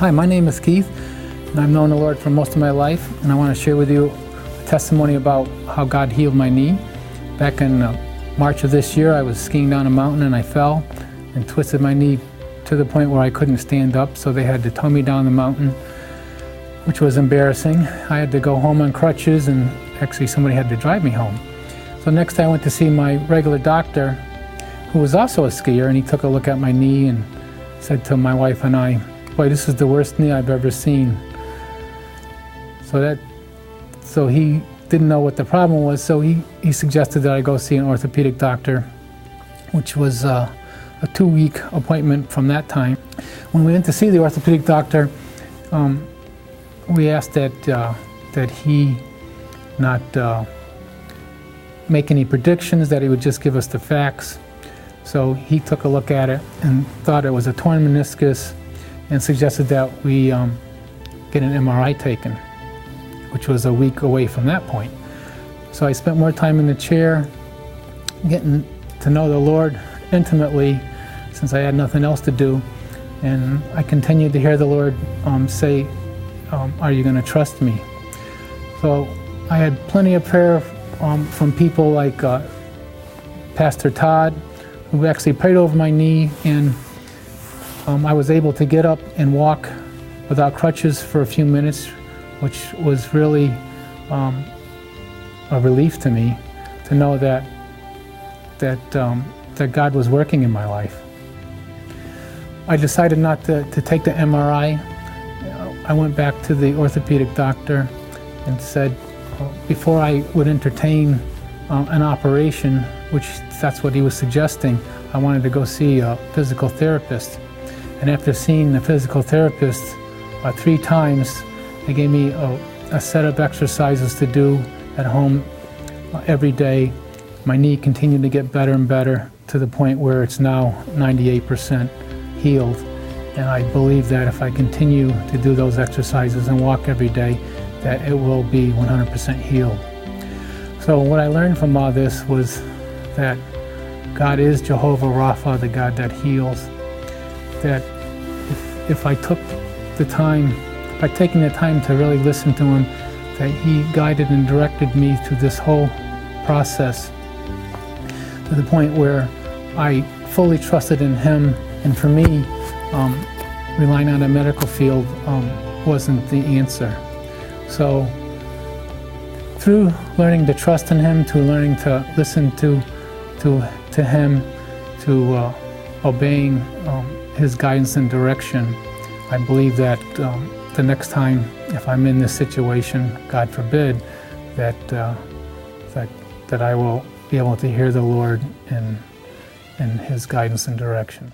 Hi, my name is Keith, and I've known the Lord for most of my life, and I want to share with you a testimony about how God healed my knee. Back in March of this year, I was skiing down a mountain and I fell and twisted my knee to the point where I couldn't stand up, so they had to tow me down the mountain, which was embarrassing. I had to go home on crutches, and actually somebody had to drive me home. So next I went to see my regular doctor, who was also a skier, and he took a look at my knee and said to my wife and I, "Boy, this is the worst knee I've ever seen." So he didn't know what the problem was, so he suggested that I go see an orthopedic doctor, which was a 2-week appointment from that time. When we went to see the orthopedic doctor, we asked that he not make any predictions, that he would just give us the facts. So he took a look at it and thought it was a torn meniscus and suggested that we get an MRI taken, which was a week away from that point. So I spent more time in the chair getting to know the Lord intimately, since I had nothing else to do, and I continued to hear the Lord say, "Are you going to trust me?" So I had plenty of prayer from people like Pastor Todd, who actually prayed over my knee, and I was able to get up and walk without crutches for a few minutes, which was really a relief to me, to know that God was working in my life. I decided not to take the MRI. I went back to the orthopedic doctor and said, before I would entertain an operation, which that's what he was suggesting, I wanted to go see a physical therapist. And after seeing the physical therapist 3 times, they gave me a set of exercises to do at home every day. My knee continued to get better and better to the point where it's now 98% healed. And I believe that if I continue to do those exercises and walk every day, that it will be 100% healed. So what I learned from all this was that God is Jehovah Rapha, the God that heals. That if I took the time, by taking the time to really listen to Him, that He guided and directed me through this whole process to the point where I fully trusted in Him. And for me, relying on a medical field wasn't the answer. So through learning to trust in Him, to learning to listen to Him, to obeying His guidance and direction, I believe that the next time, if I'm in this situation, God forbid, that I will be able to hear the Lord in His guidance and directions.